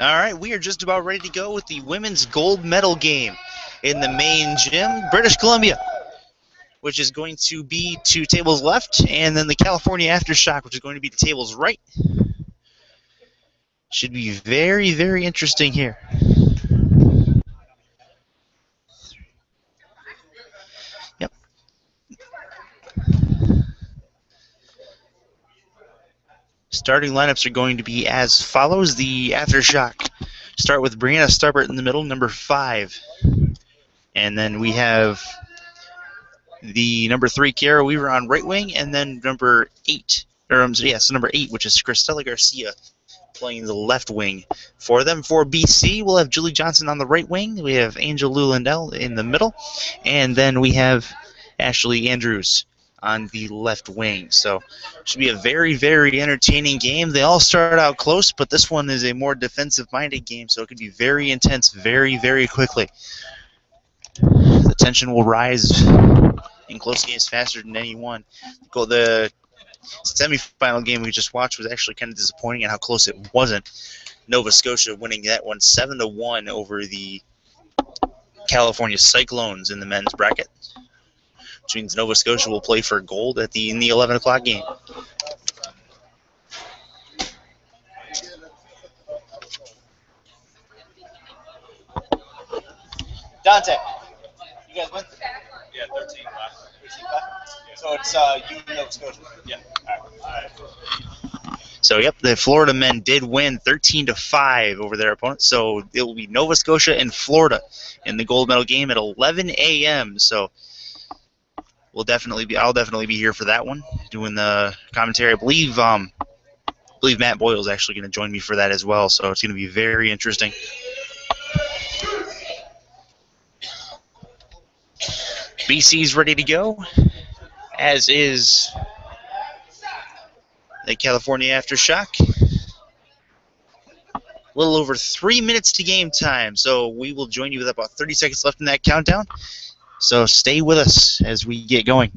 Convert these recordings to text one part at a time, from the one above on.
All right, we are just about ready to go with the women's gold medal game in the main gym, British Columbia, which is going to be two tables left, and then the California Aftershock, which is going to be the tables right. Should be very, very interesting here. Yep. Starting lineups are going to be as follows. The Aftershock start with Brianna Starbert in the middle, number 5. And then we have the number 3, Kiara Weaver on right wing, and then number 8, number 8, which is Cristela Garcia, playing the left wing for them. For BC, we'll have Julie Johnson on the right wing. We have Angel Lulendell in the middle, and then we have Ashley Andrews on the left wing. So it should be a very, very entertaining game. They all start out close, but this one is a more defensive-minded game, so it could be very intense very, very quickly. The tension will rise in close games faster than any one. The semifinal game we just watched was actually kind of disappointing in how close it wasn't. Nova Scotia winning that one 7-1 over the California Cyclones in the men's bracket, which means Nova Scotia will play for gold in the 11 o'clock game. Dante, you guys went? Yeah, 13 left. 13 left? Yeah. So it's you and Nova Scotia? Yeah. All right. So, yep, the Florida men did win 13-5 over their opponents. So it will be Nova Scotia and Florida in the gold medal game at 11 a.m. So I'll definitely be here for that one, doing the commentary. I believe Matt Boyle is actually going to join me for that as well. So it's going to be very interesting. BC's ready to go, as is the California Aftershock. A little over 3 minutes to game time, so we will join you with about 30 seconds left in that countdown. So stay with us as we get going.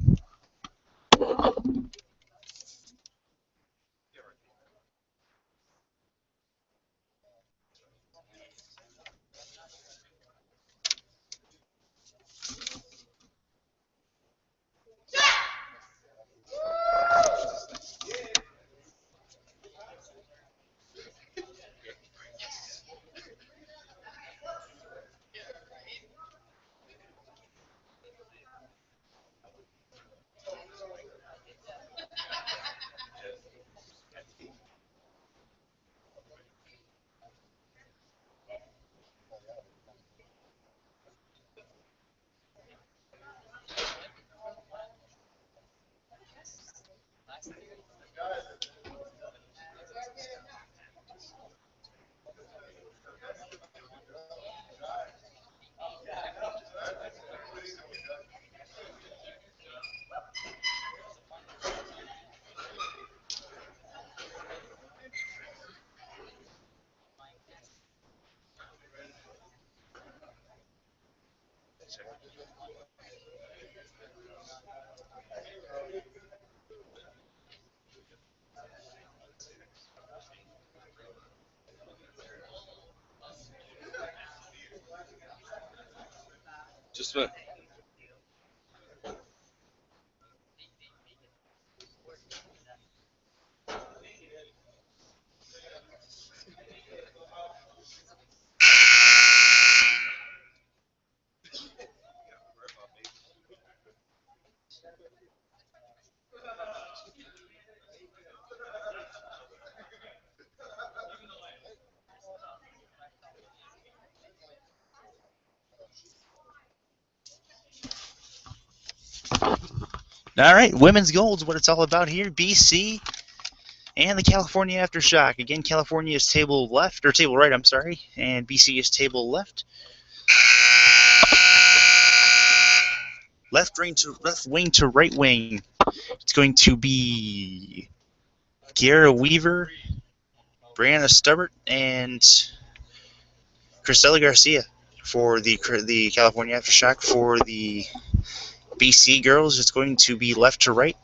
Just a minute. All right, women's gold is what it's all about here. BC and the California Aftershock. Again, California is table right, and BC is table left. Left wing to right wing. It's going to be Kiara Weaver, Brianna Starbert, and Cristela Garcia for the California Aftershock. For the BC girls, it's going to be left to right.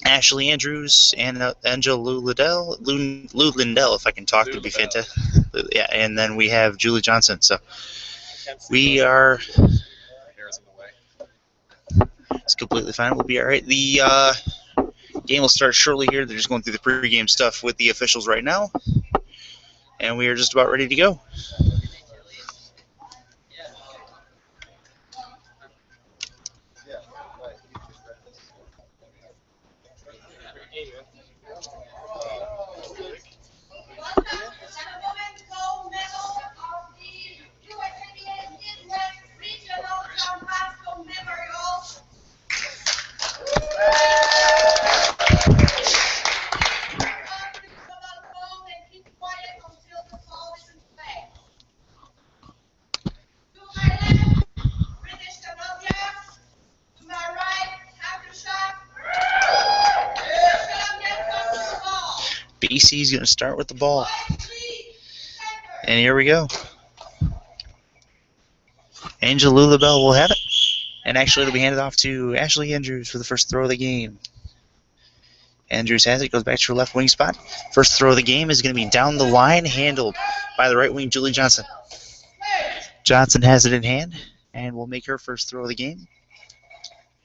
Ashley Andrews and Angela Lou Lindell, if I can talk, would be fantastic. Yeah, and then we have Julie Johnson. So we are. It's completely fine. We'll be all right. The game will start shortly here. They're just going through the pregame stuff with the officials right now, and we are just about ready to go. BC's going to start with the ball. And here we go. Angel Lulabelle will have it. And actually, it'll be handed off to Ashley Andrews for the first throw of the game. Andrews has it, goes back to her left wing spot. First throw of the game is going to be down the line, handled by the right wing, Julie Johnson. Johnson has it in hand and will make her first throw of the game.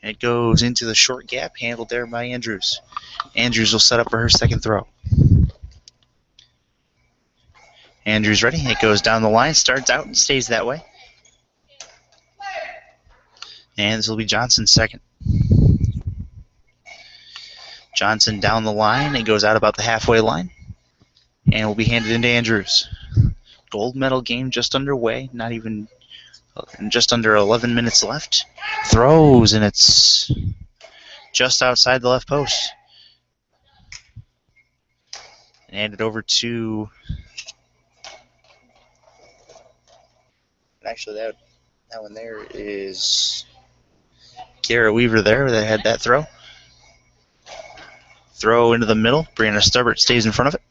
It goes into the short gap, handled there by Andrews. Andrews will set up for her second throw. Andrews ready. It goes down the line, starts out and stays that way. And this will be Johnson's second. Johnson down the line. It goes out about the halfway line. And will be handed into Andrews. Gold medal game just underway. Not even just under 11 minutes left. Throws, and it's just outside the left post. And handed over to... Actually, that one there is Kara Weaver there that had that throw. Throw into the middle. Brianna Stubbert stays in front of it.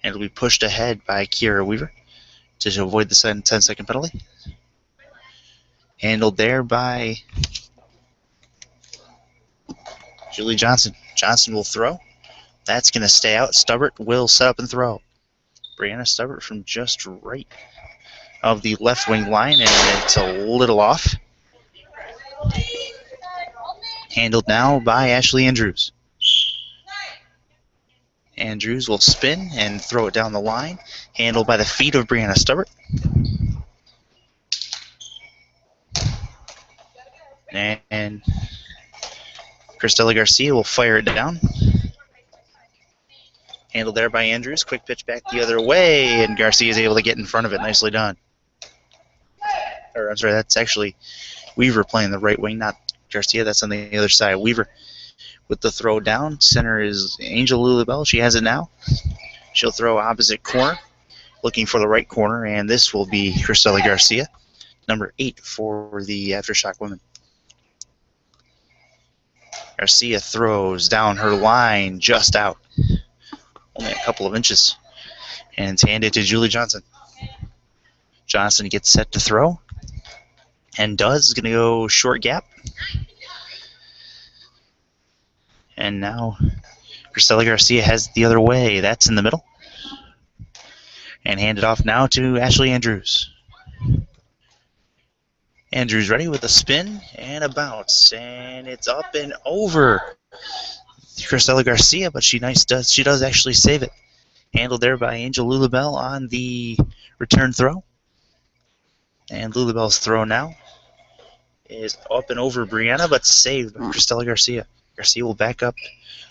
And it'll be pushed ahead by Kira Weaver to avoid the 10-second penalty. Handled there by Julie Johnson. Johnson will throw. That's going to stay out. Stubbert will set up and throw. Brianna Stubbert from just right of the left wing line, and it's a little off. Handled now by Ashley Andrews. Andrews will spin and throw it down the line. Handled by the feet of Brianna Stubbert. And Cristela Garcia will fire it down. Handled there by Andrews. Quick pitch back the other way, and Garcia is able to get in front of it. Nicely done. Or, I'm sorry, that's actually Weaver playing the right wing, not Garcia. That's on the other side. Weaver with the throw down. Center is Angel Lulabelle. She has it now. She'll throw opposite corner, looking for the right corner, and this will be Cristela Garcia, number 8 for the Aftershock women. Garcia throws down her line, just out. Only a couple of inches. And it's handed to Julie Johnson. Johnson gets set to throw. And does. Is going to go short gap. And now Cristela Garcia has it the other way. That's in the middle. And handed off now to Ashley Andrews. Andrews ready with a spin and a bounce. And it's up and over Cristela Garcia, but she does actually save it. Handled there by Angel Lulabelle on the return throw. And Lulabelle's throw now is up and over Brianna, but saved by Cristela Garcia. Garcia will back up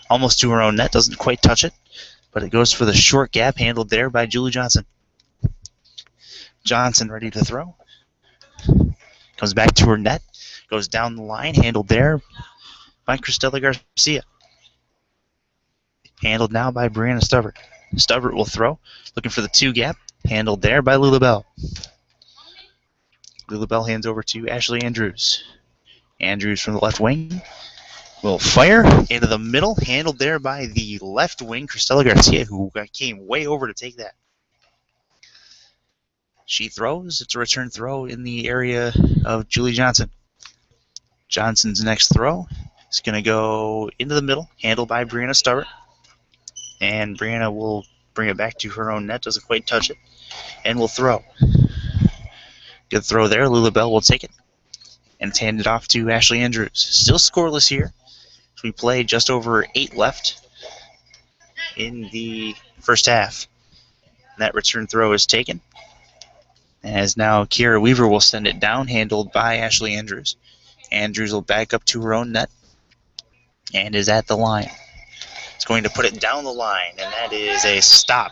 almost to her own net, doesn't quite touch it, but it goes for the short gap, handled there by Julie Johnson. Johnson ready to throw. Comes back to her net, goes down the line, handled there by Cristela Garcia. Handled now by Brianna Stubbert. Stubbert will throw, looking for the 2 gap, handled there by Lulabelle. Lulabelle hands over to Ashley Andrews. Andrews from the left wing will fire into the middle, handled there by the left wing, Cristela Garcia, who came way over to take that. She throws. It's a return throw in the area of Julie Johnson. Johnson's next throw is going to go into the middle, handled by Brianna Stubbert. And Brianna will bring it back to her own net, doesn't quite touch it, and will throw. Good throw there. Lula Bell will take it, and it's handed off to Ashley Andrews. Still scoreless here. We play just over 8 left in the first half. That return throw is taken, as now Kiera Weaver will send it down, handled by Ashley Andrews. Andrews will back up to her own net and is at the line. It's going to put it down the line, and that is a stop.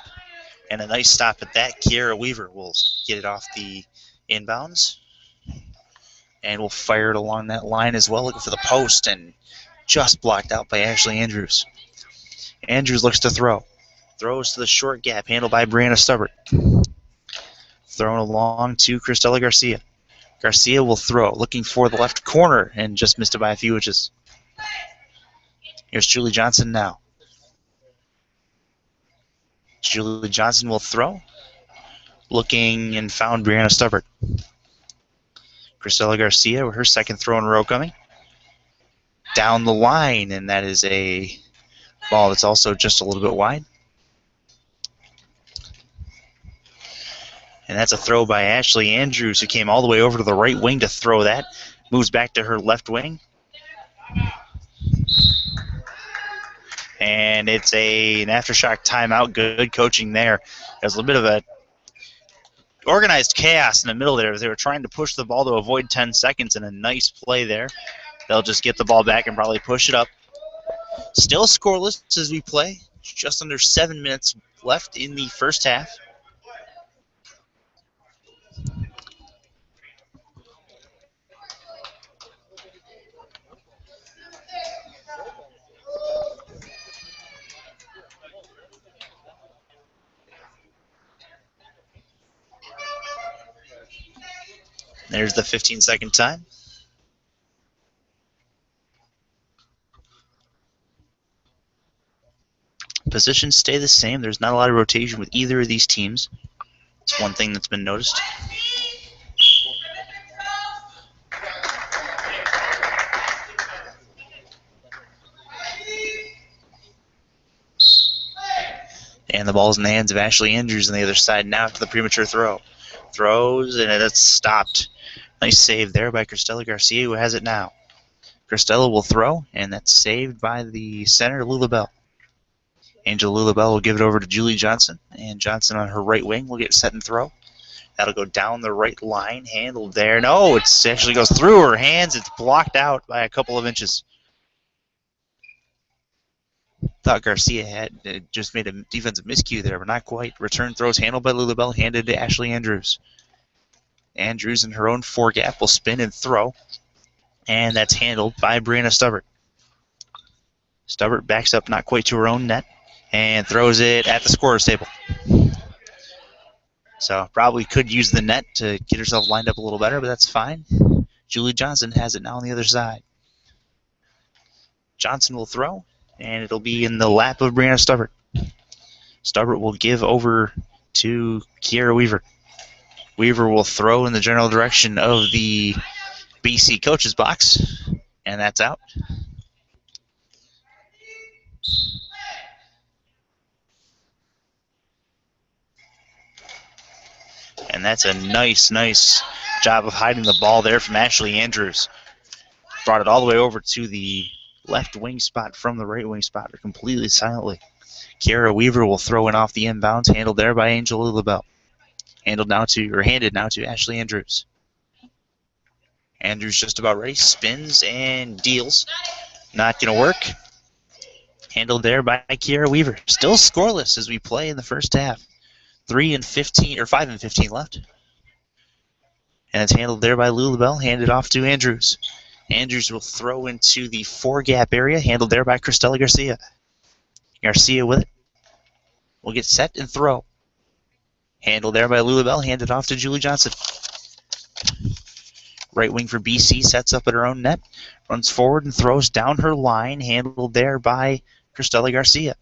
And a nice stop at that. Kiera Weaver will get it off the inbounds and will fire it along that line as well, looking for the post, and just blocked out by Ashley Andrews. Andrews looks to throw. Throws to the short gap, handled by Brianna Stubbert. Thrown along to Cristela Garcia. Garcia will throw, looking for the left corner, and just missed it by a few inches. Here's Julie Johnson now. Julie Johnson will throw. Looking and found Brianna Stubbert. Cristela Garcia with her second throw in a row coming. Down the line, and that is a ball that's also just a little bit wide. And that's a throw by Ashley Andrews, who came all the way over to the right wing to throw that. Moves back to her left wing. And it's an Aftershock timeout. Good coaching there. There's a little bit of a organized chaos in the middle there. They were trying to push the ball to avoid 10 seconds, and a nice play there. They'll just get the ball back and probably push it up. Still scoreless as we play. Just under 7 minutes left in the first half. There's the 15-second time. Positions stay the same. There's not a lot of rotation with either of these teams. It's one thing that's been noticed. And the ball's in the hands of Ashley Andrews on the other side now after the premature throw. Throws, and it's stopped. Nice save there by Cristela Garcia, who has it now. Cristela will throw, and that's saved by the center, Lula Bell. Angel Lula Bell will give it over to Julie Johnson, and Johnson on her right wing will get set and throw. That'll go down the right line, handled there. No, it actually goes through her hands. It's blocked out by a couple of inches. Thought Garcia had just made a defensive miscue there, but not quite. Return throws handled by Lula Bell, handed to Ashley Andrews. Andrews in her own four gap will spin and throw, and that's handled by Brianna Stubbert. Stubbert backs up not quite to her own net and throws it at the scorer's table. So probably could use the net to get herself lined up a little better, but that's fine. Julie Johnson has it now on the other side. Johnson will throw, and it'll be in the lap of Brianna Stubbert. Stubbert will give over to Kiera Weaver. Weaver will throw in the general direction of the BC coach's box, and that's out. And that's a nice job of hiding the ball there from Ashley Andrews. Brought it all the way over to the left wing spot from the right wing spot completely silently. Kiera Weaver will throw in off the inbounds, handled there by Angel Lula Bell. Handed now to Ashley Andrews. Andrews just about ready, spins and deals. Not going to work. Handled there by Kiera Weaver. Still scoreless as we play in the first half. 5 and 15 left. And it's handled there by Lula Bell, handed off to Andrews. Andrews will throw into the four-gap area, handled there by Cristela Garcia. Garcia with it. Will get set and throw. Handled there by Lula Bell, handed off to Julie Johnson. Right wing for BC, sets up at her own net, runs forward and throws down her line, handled there by Cristela Garcia.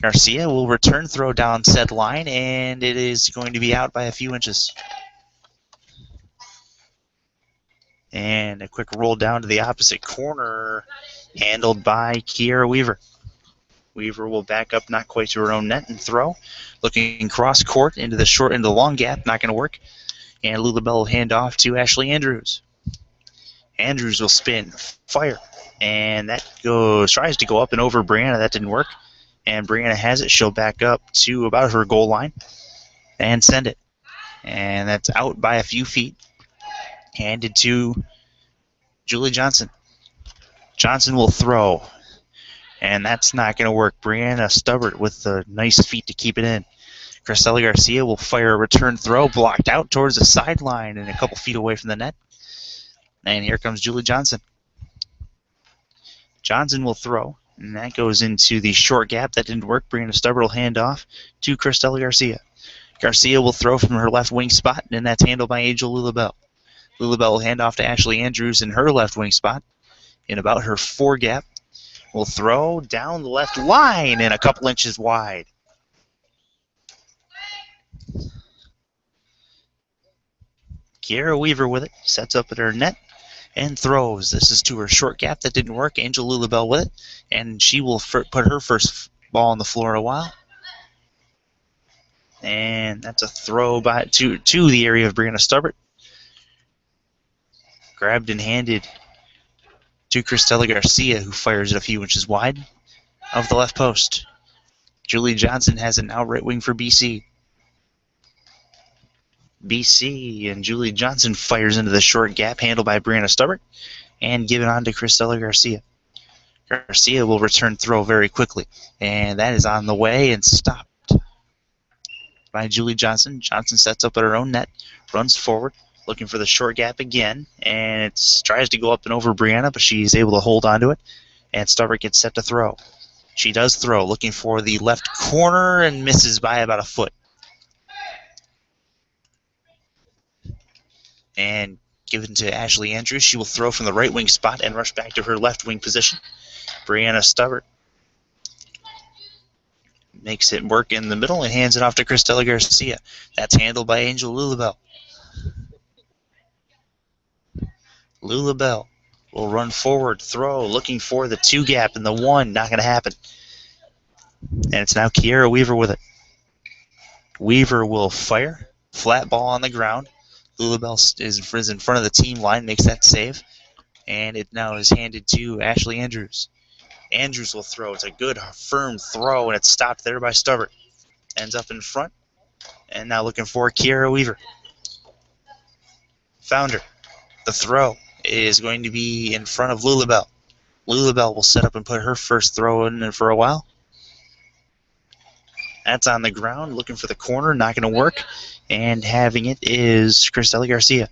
Garcia will return throw down said line, and it is going to be out by a few inches. And a quick roll down to the opposite corner, handled by Kiera Weaver. Weaver will back up not quite to her own net and throw. Looking cross court into the long gap, not going to work. And Lulabelle will hand off to Ashley Andrews. Andrews will spin, fire, and that tries to go up and over Brianna. That didn't work. And Brianna has it. She'll back up to about her goal line and send it. And that's out by a few feet. Handed to Julie Johnson. Johnson will throw. And that's not going to work. Brianna Stubbert with the nice feet to keep it in. Cristela Garcia will fire a return throw, blocked out towards the sideline and a couple feet away from the net. And here comes Julie Johnson. Johnson will throw, and that goes into the short gap. That didn't work. Brianna Stubbert will hand off to Cristela Garcia. Garcia will throw from her left wing spot, and that's handled by Angel Lulabelle. Lulabelle will hand off to Ashley Andrews in her left wing spot in about her 4 gap. Will throw down the left line and a couple inches wide. Kiera Weaver with it, sets up at her net and throws. This is to her short gap. That didn't work. Angel Lulabelle with it, and she will put her first ball on the floor in a while. And that's a throw to the area of Brianna Stubbert. Grabbed and handed to Cristela Garcia, who fires it a few inches wide of the left post. Julie Johnson has an out right wing for BC. BC and Julie Johnson fires into the short gap, handled by Brianna Stubbert, and given on to Cristela Garcia. Garcia will return throw very quickly, and that is on the way and stopped by Julie Johnson. Johnson sets up at her own net, runs forward, looking for the short gap again, and it tries to go up and over Brianna, but she's able to hold onto it, and Stubbert gets set to throw. She does throw, looking for the left corner, and misses by about a foot. And given to Ashley Andrews, she will throw from the right wing spot and rush back to her left wing position. Brianna Stubbert makes it work in the middle and hands it off to Cristela Garcia. That's handled by Angel Lulabelle. Lulabelle will run forward, throw, looking for the 2 gap and the 1. Not going to happen. And it's now Kiera Weaver with it. Weaver will fire. Flat ball on the ground. Lulabelle is in front of the team line, makes that save. And it now is handed to Ashley Andrews. Andrews will throw. It's a good, firm throw, and it's stopped there by Stubbert. Ends up in front. And now looking for Kiera Weaver. Found her. The throw is going to be in front of Lulabelle. Lulabelle will set up and put her first throw in for a while. That's on the ground, looking for the corner, not going to work. And having it is Cristela Garcia.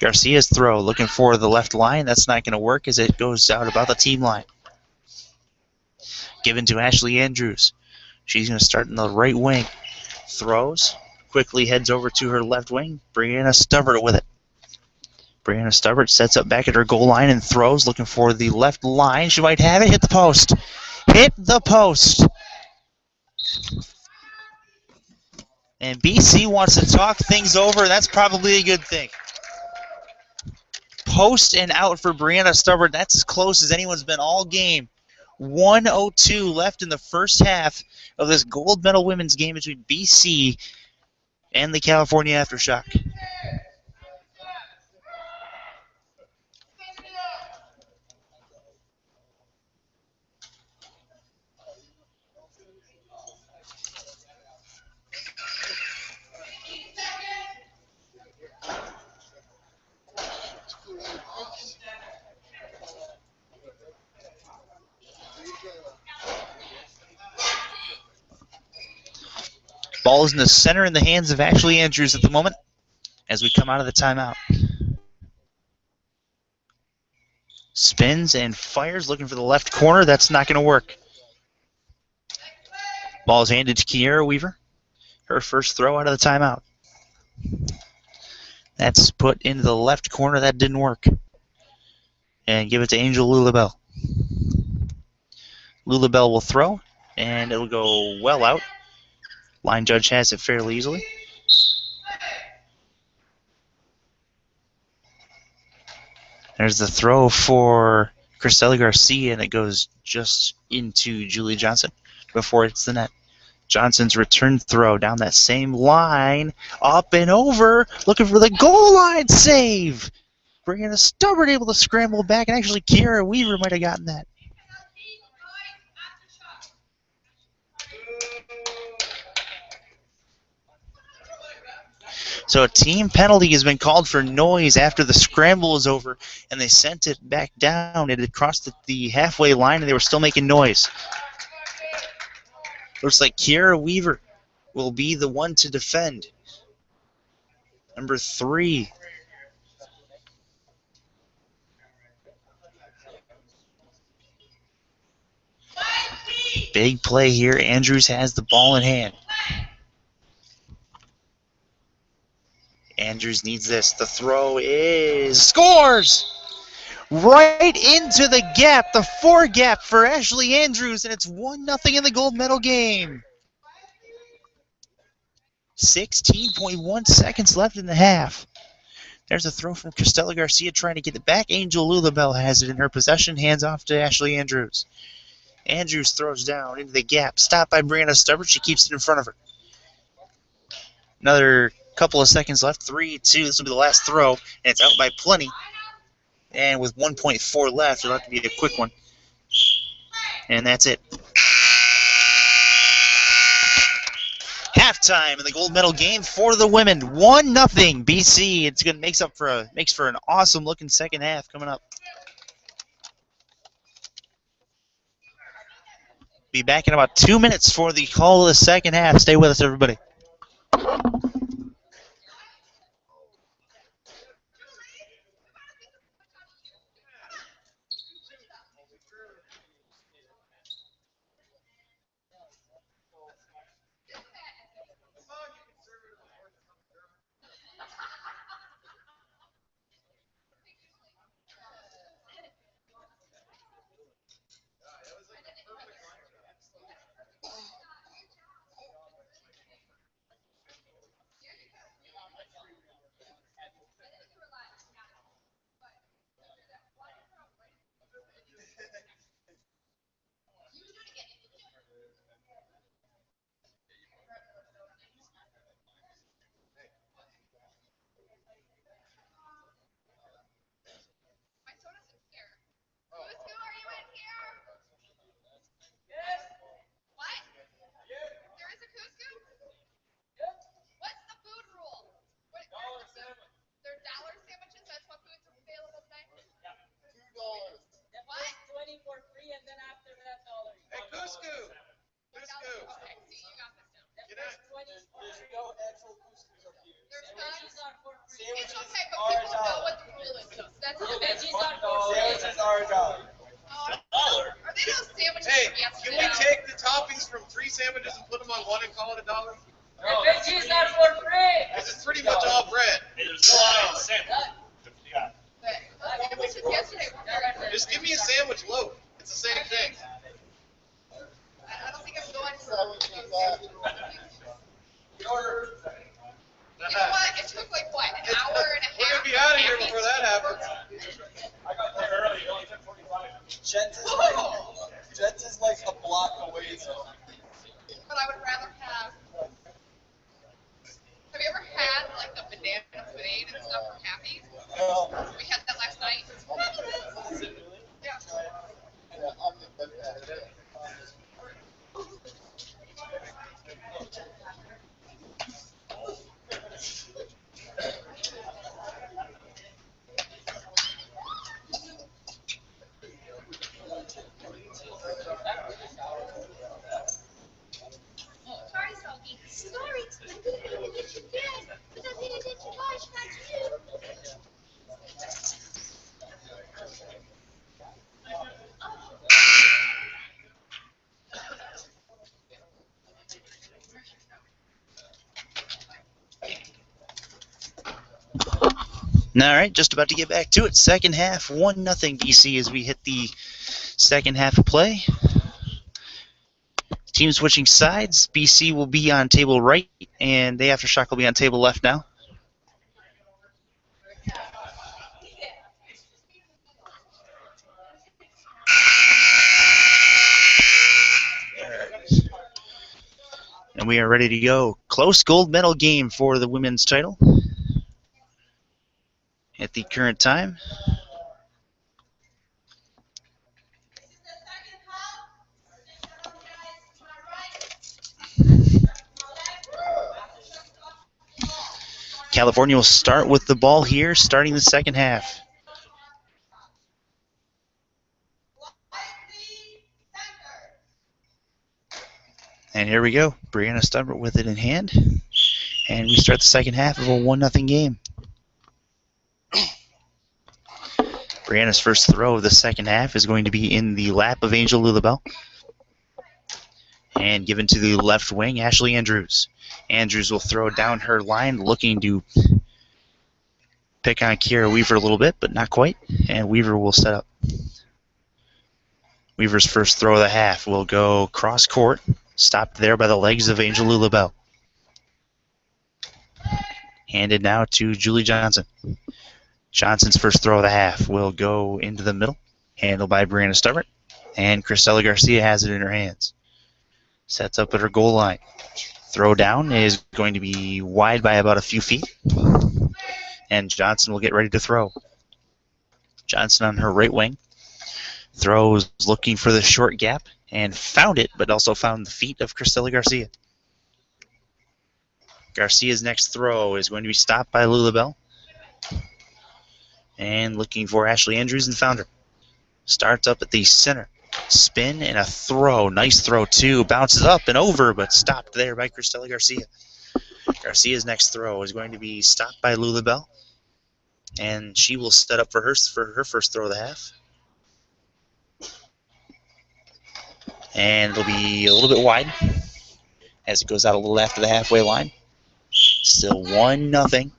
Garcia's throw, looking for the left line. That's not going to work as it goes out about the team line. Given to Ashley Andrews. She's going to start in the right wing. Throws, quickly heads over to her left wing. Brianna Stubbert with it. Brianna Stubbert sets up back at her goal line and throws, looking for the left line. She might have it. Hit the post. Hit the post. And BC wants to talk things over. That's probably a good thing. Post and out for Brianna Stubbert. That's as close as anyone's been all game. 1:02 left in the first half of this gold medal women's game between BC and the California Aftershock. Ball is in the center in the hands of Ashley Andrews at the moment as we come out of the timeout. Spins and fires, looking for the left corner. That's not going to work. Ball is handed to Kiera Weaver. Her first throw out of the timeout. That's put into the left corner. That didn't work. And give it to Angel Lulabelle. Lulabelle will throw, and it'll go well out. Line judge has it fairly easily. There's the throw for Cristela Garcia, and it goes just into Julie Johnson before it's the net. Johnson's return throw down that same line, up and over, looking for the goal line save. Brianna Stubbard able to scramble back, and actually Kiara Weaver might have gotten that. So a team penalty has been called for noise after the scramble is over, and they sent it back down. It had crossed the halfway line, and they were still making noise. Looks like Kiara Weaver will be the one to defend. Number 3. Big play here. Andrews has the ball in hand. Andrews needs this. The throw is... Scores! Right into the gap, the 4 gap for Ashley Andrews, and it's 1-0 in the gold medal game. 16.1 seconds left in the half. There's a throw from Cristela Garcia trying to get it back. Angel Lulabelle has it in her possession. Hands off to Ashley Andrews. Andrews throws down into the gap. Stopped by Brianna Stubbard. She keeps it in front of her. Another couple of seconds left. 3-2. This will be the last throw. And it's out by plenty. And with 1.4 left, it'll have to be a quick one. And that's it. Halftime in the gold medal game for the women. 1-0 BC. It's good. Makes for an awesome looking second half coming up. Be back in about 2 minutes for the call of the second half. Stay with us, everybody. Hey, can we take the toppings from 3 sandwiches and put them on one and call it $1? No. Veggies are for free. Because it's pretty much all bread. Just give me a sandwich loaf. It's the same thing. I don't think I'm going for You order. You know what? It took like what, an hour and a half? We're going to be out of here before that happens. I got there early. It only took 45. Jets is like a block away. So. But I would rather have. Have you ever had like the banana pudding and stuff from Happy's? No. We had that last night. Yeah. Sorry, Sophie. Sorry. I didn't mean to get, but I didn't get to wash that too. All right, just about to get back to it. Second half, 1-0 BC as we hit the second half of play. Team switching sides. BC will be on table right, and the Aftershock will be on table left now. And we are ready to go. Close gold medal game for the women's title at the current time. California will start with the ball here, starting the second half. And here we go. Brianna Stubbert with it in hand. And we start the second half of a 1-0 game. Brianna's first throw of the second half is going to be in the lap of Angel Lulabelle. And given to the left wing, Ashley Andrews. Andrews will throw down her line, looking to pick on Kiera Weaver a little bit, but not quite. And Weaver will set up. Weaver's first throw of the half will go cross court, stopped there by the legs of Angel Lulabelle. Handed now to Julie Johnson. Johnson's first throw of the half will go into the middle, handled by Brianna Stubbert, and Cristela Garcia has it in her hands. Sets up at her goal line. Throw down is going to be wide by about a few feet, and Johnson will get ready to throw. Johnson on her right wing. Throws looking for the short gap, and found it, but also found the feet of Cristela Garcia. Garcia's next throw is going to be stopped by Lulabelle. And looking for Ashley Andrews and found her. Starts up at the center. Spin and a throw. Nice throw, too. Bounces up and over, but stopped there by Cristela Garcia. Garcia's next throw is going to be stopped by Lulabelle. And she will set up for her first throw of the half. And it'll be a little bit wide as it goes out a little after the halfway line. Still 1-0.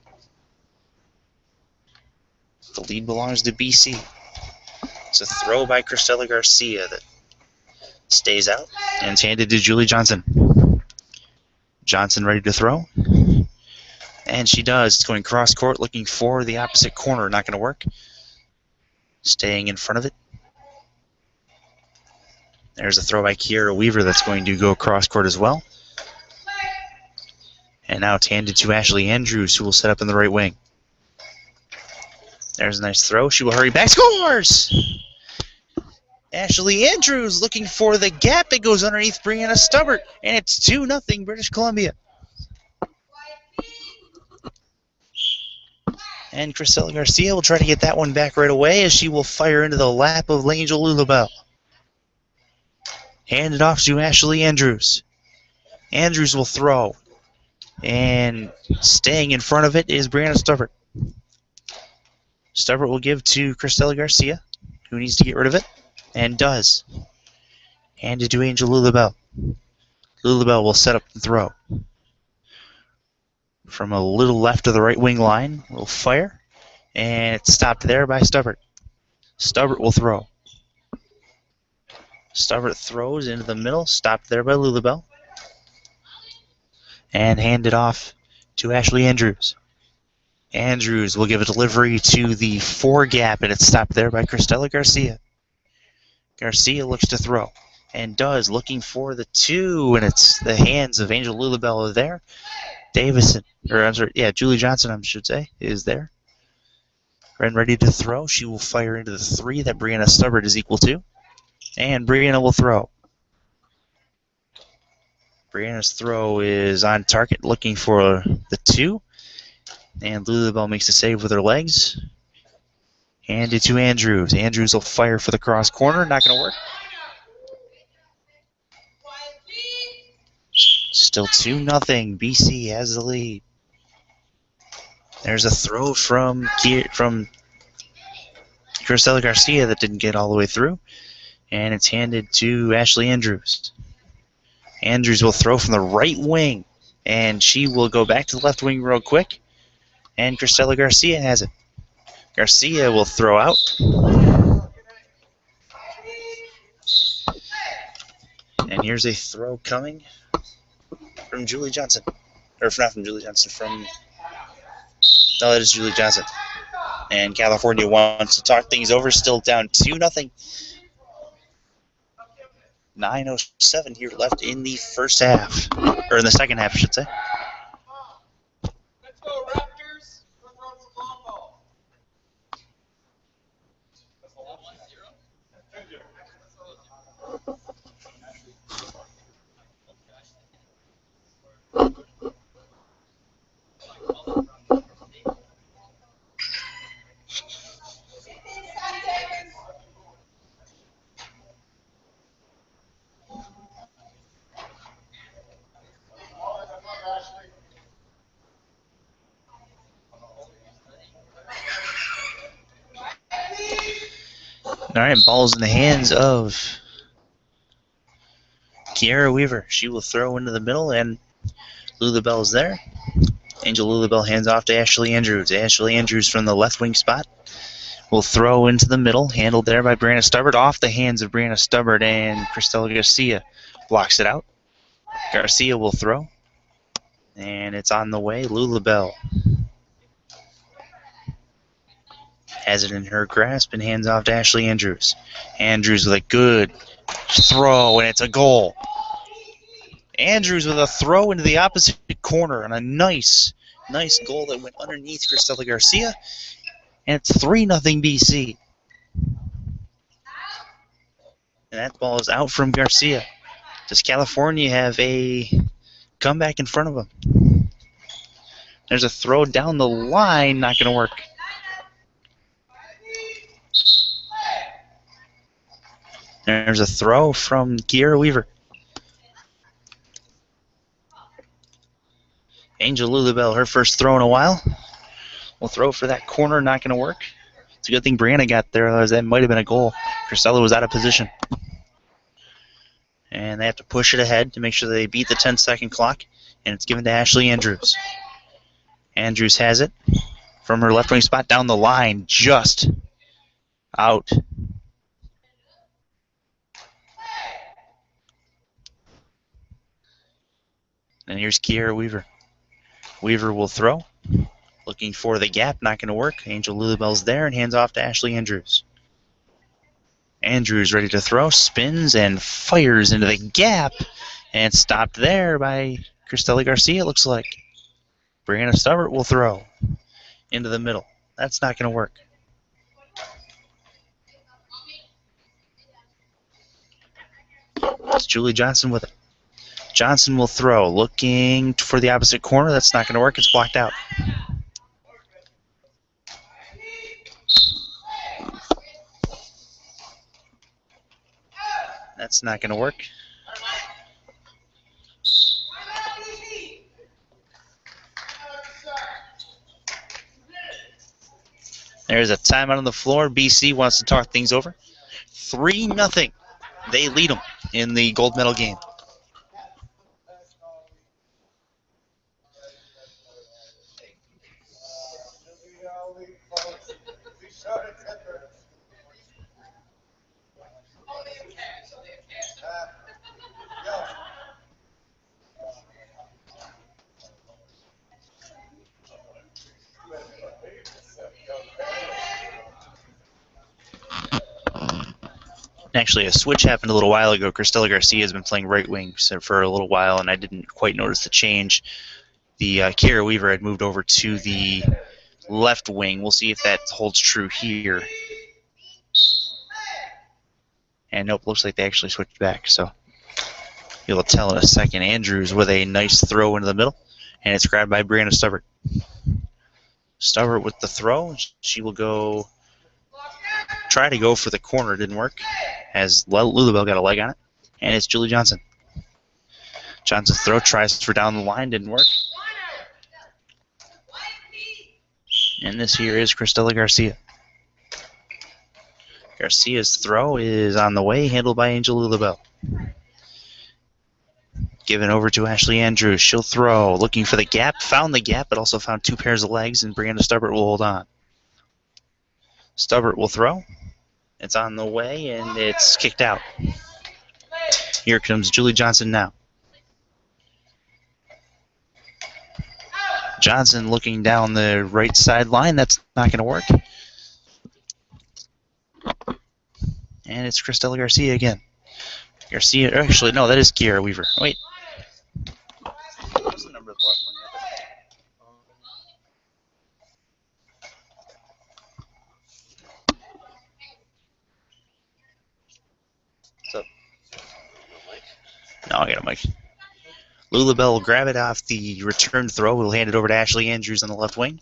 The lead belongs to BC. It's a throw by Cristela Garcia that stays out and it's handed to Julie Johnson. Johnson ready to throw. And she does. It's going cross court, looking for the opposite corner. Not going to work. Staying in front of it. There's a throw by Kiera Weaver that's going to go cross court as well. And now it's handed to Ashley Andrews, who will set up in the right wing. There's a nice throw. She will hurry back. Scores! Ashley Andrews looking for the gap. It goes underneath Brianna Stubbert, and it's 2-0 British Columbia. And Cristela Garcia will try to get that one back right away as she will fire into the lap of Angel Lulabelle. Handed off to Ashley Andrews. Andrews will throw. And staying in front of it is Brianna Stubbert. Stubbert will give to Cristela Garcia, who needs to get rid of it, and does. Handed to Angel Lulabelle. Lulabelle will set up the throw. From a little left of the right wing line, will fire, and it's stopped there by Stubbert. Stubbert will throw. Stubbert throws into the middle, stopped there by Lulabelle, and handed off to Ashley Andrews. Andrews will give a delivery to the 4 gap, and it's stopped there by Cristela Garcia. Garcia looks to throw, and does, looking for the 2, and it's the hands of Angel Lulabelle there. Julie Johnson, I should say, is there. And ready to throw. She will fire into the 3 that Brianna Stubbert is equal to. And Brianna will throw. Brianna's throw is on target, looking for the 2. And Lulabelle makes a save with her legs. Handed to Andrews. Andrews will fire for the cross corner. Not going to work. Still 2-0. BC has the lead. There's a throw from Cristela Garcia that didn't get all the way through. And it's handed to Ashley Andrews. Andrews will throw from the right wing. And she will go back to the left wing real quick. And Cristela Garcia has it. Garcia will throw out. And here's a throw coming from Julie Johnson. Or not from Julie Johnson, no, that is Julie Johnson. And California wants to talk things over, still down 2-0. 9:07 here left in the first half, or in the second half, I should say. Let's go, Raptors. We're throwing some goalball. All right, ball's in the hands of Kiara Weaver. She will throw into the middle, and Lulabelle is there. Angel Lulabelle hands off to Ashley Andrews. Ashley Andrews from the left wing spot will throw into the middle, handled there by Brianna Stubbard, off the hands of Brianna Stubbard, and Cristela Garcia blocks it out. Garcia will throw, and it's on the way. Lulabelle has it in her grasp and hands off to Ashley Andrews. Andrews with a good throw, and it's a goal. Andrews with a throw into the opposite corner, and a nice goal that went underneath Cristela Garcia, and it's 3-0 BC. And that ball is out from Garcia. Does California have a comeback in front of them? There's a throw down the line, not going to work. There's a throw from Kiara Weaver. Angel Lulabelle, her first throw in a while. Will throw for that corner, not going to work. It's a good thing Brianna got there, otherwise that might have been a goal. Cristela was out of position. And they have to push it ahead to make sure they beat the 10-second clock, and it's given to Ashley Andrews. Andrews has it from her left wing spot down the line, just out. And here's Kiara Weaver. Weaver will throw. Looking for the gap, not going to work. Angel Lulabelle's there and hands off to Ashley Andrews. Andrews ready to throw, spins and fires into the gap, and stopped there by Cristela Garcia, it looks like. Brianna Stubbard will throw into the middle. That's not going to work. It's Julie Johnson with it. Johnson will throw, looking for the opposite corner. That's not going to work. It's blocked out. That's not going to work. There's a timeout on the floor. BC wants to talk things over. 3-0. They lead them in the gold medal game. Actually, a switch happened a little while ago. Cristela Garcia has been playing right wing for a little while, and I didn't quite notice the change. The Kiara Weaver had moved over to the left wing. We'll see if that holds true here. And nope, looks like they actually switched back. So you'll tell in a second. Andrews with a nice throw into the middle, and it's grabbed by Brianna Stubbard. Stubbard with the throw. She will go. Try to go for the corner, didn't work, as Lulabelle got a leg on it, and it's Julie Johnson. Johnson's throw tries for down the line, didn't work. And this here is Cristela Garcia. Garcia's throw is on the way, handled by Angel Lulabelle. Given over to Ashley Andrews. She'll throw, looking for the gap, found the gap, but also found two pairs of legs, and Brianna Stubbard will hold on. Stubbard will throw. It's on the way, and it's kicked out. Here comes Julie Johnson now. Johnson looking down the right sideline. That's not going to work. And it's Cristela Garcia again. Garcia, actually, no, that is Kiera Weaver. Wait. What's the number of the left one? What's up? No, I got a mic. Lulabelle will grab it off the return throw. We'll hand it over to Ashley Andrews on the left wing.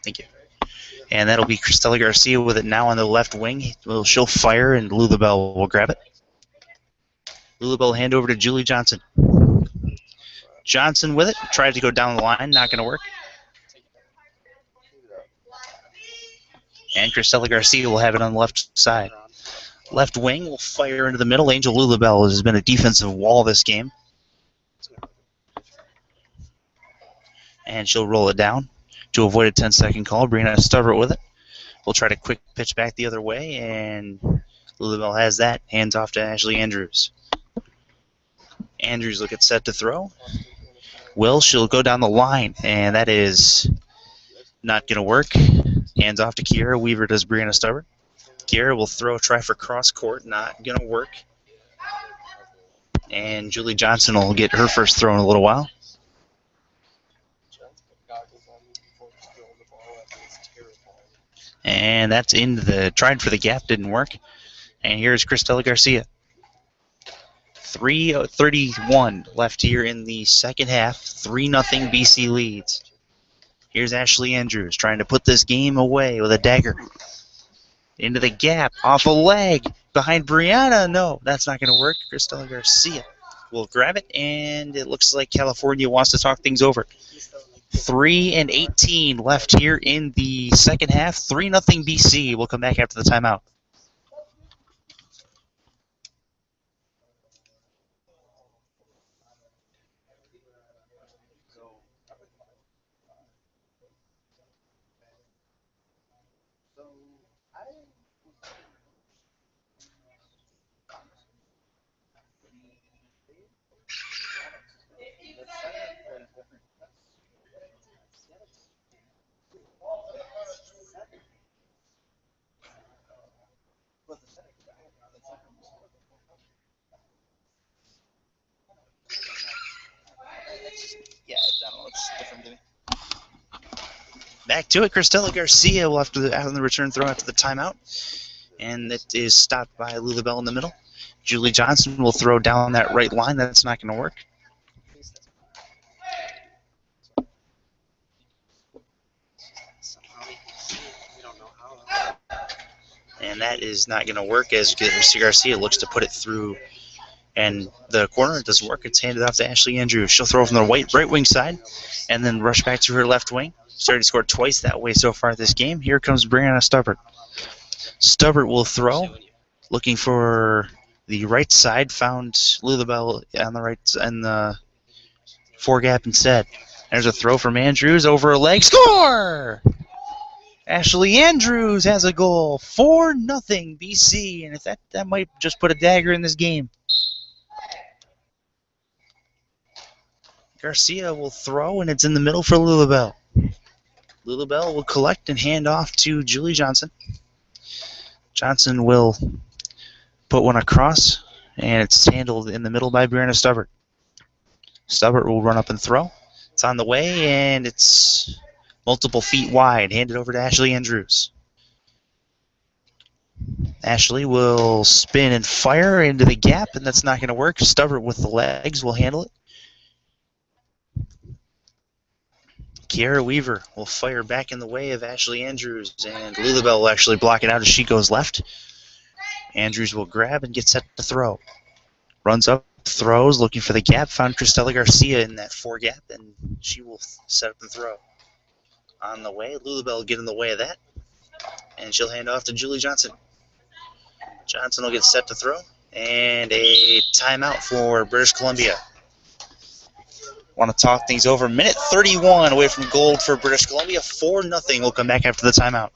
Thank you. And that'll be Cristela Garcia with it now on the left wing. She'll fire, and Lulabelle will grab it. Lulabelle will hand over to Julie Johnson. Johnson with it. Tried to go down the line. Not going to work. And Cristela Garcia will have it on the left side. Left wing will fire into the middle. Angel Lulabelle has been a defensive wall this game. And she'll roll it down to avoid a 10-second call. Brianna Stubbert with it. We'll try to quick pitch back the other way, and Lulabelle has that. Hands off to Ashley Andrews. Andrews will get set to throw. She'll go down the line, and that is not going to work. Hands off to Kiera. Weaver does Brianna Stubbert. Kiera will try for cross court. Not going to work. And Julie Johnson will get her first throw in a little while. And that's into the, tried for the gap, didn't work. And here's Cristela Garcia. 3:31 left here in the second half. 3-0 BC leads. Here's Ashley Andrews trying to put this game away with a dagger. Into the gap, off a leg, behind Brianna. No, that's not going to work. Cristela Garcia will grab it, and it looks like California wants to talk things over. 3:18 left here in the second half. 3-0 BC. We'll come back after the timeout. Yeah, I don't know. It's different to me. Back to it. Cristela Garcia will have to out on the return throw after the timeout. And it is stopped by Lulabelle in the middle. Julie Johnson will throw down that right line. That's not going to work. And that is not going to work as Garcia looks to put it through. And the corner, it doesn't work. It's handed off to Ashley Andrews. She'll throw from the right wing side and then rush back to her left wing. She's already scored twice that way so far this game. Here comes Brianna Stubbert. Stubbert will throw, looking for the right side. Found Lulabelle on the right and the four gap instead. There's a throw from Andrews over a leg. Score! Ashley Andrews has a goal. 4-0 BC, and if that might just put a dagger in this game. Garcia will throw, and it's in the middle for Lulabelle. Lulabelle will collect and hand off to Julie Johnson. Johnson will put one across, and it's handled in the middle by Brianna Stubbert. Stubbert will run up and throw. It's on the way, and it's multiple feet wide. Handed over to Ashley Andrews. Ashley will spin and fire into the gap, and that's not going to work. Stubbert with the legs will handle it. Kiera Weaver will fire back in the way of Ashley Andrews, and Lulabelle will actually block it out as she goes left. Andrews will grab and get set to throw. Runs up, throws, looking for the gap, found Cristela Garcia in that four gap, and she will set up the throw. On the way, Lulabelle will get in the way of that, and she'll hand off to Julie Johnson. Johnson will get set to throw, and a timeout for British Columbia. Want to talk things over. Minute 31 away from gold for British Columbia. 4-0. We'll come back after the timeout.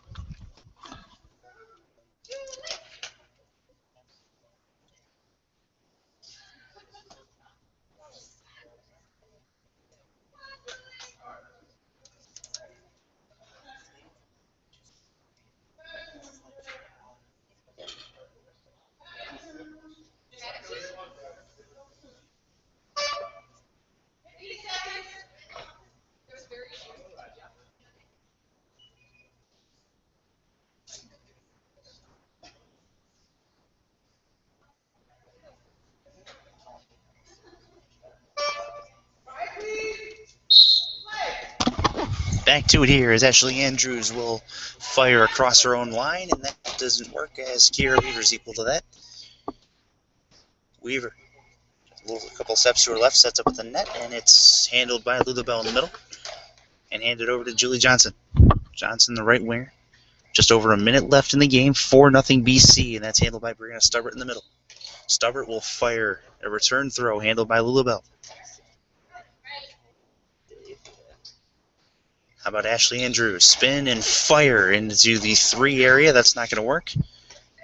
Back to it here as Ashley Andrews will fire across her own line, and that doesn't work as Kiera Weaver's equal to that. Weaver, a couple steps to her left, sets up at the net, and it's handled by Lulabelle in the middle and handed over to Julie Johnson. Johnson, the right winger. Just over a minute left in the game, 4-0 BC, and that's handled by Brianna Stubbert in the middle. Stubbert will fire a return throw handled by Lulabelle. How about Ashley Andrews? Spin and fire into the 3 area. That's not going to work.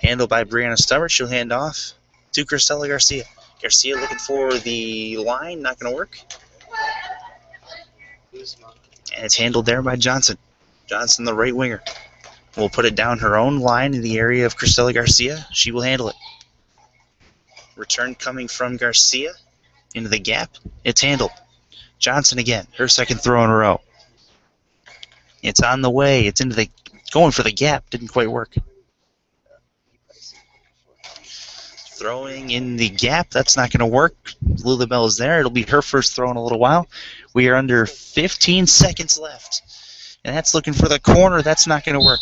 Handled by Brianna Stubbert. She'll hand off to Cristela Garcia. Garcia looking for the line. Not going to work. And it's handled there by Johnson. Johnson, the right winger, will put it down her own line in the area of Cristela Garcia. She will handle it. Return coming from Garcia into the gap. It's handled. Johnson again. Her second throw in a row. It's on the way. It's into the going for the gap. Didn't quite work. Throwing in the gap. That's not going to work. Lulabelle is there. It'll be her first throw in a little while. We are under 15 seconds left. And that's looking for the corner. That's not going to work.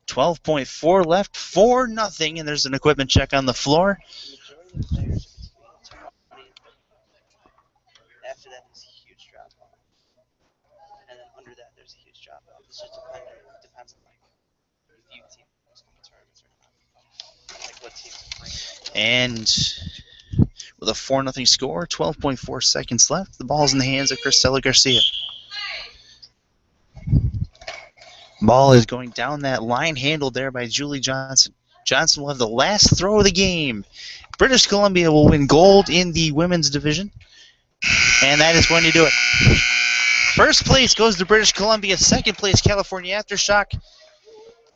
12.4 left. 4-0. And there's an equipment check on the floor. After that, there's a huge drop off. And then under that, there's a huge drop off. It's just depends on like the few teams in the tournaments or not. Like what teams are playing. And with a 4-0 score, 12.4 seconds left, the ball's in the hands of Cristela Garcia. Ball is going down that line, handled there by Julie Johnson. Johnson will have the last throw of the game. British Columbia will win gold in the women's division. And that is going to do it. First place goes to British Columbia. Second place, California Aftershock.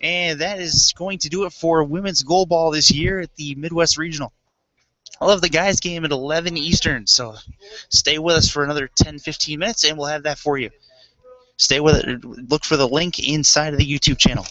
And that is going to do it for women's goalball this year at the Midwest Regional. I'll have the guys game at 11 Eastern, so stay with us for another 10-15 minutes, and we'll have that for you. Stay with it. Look for the link inside of the YouTube channel.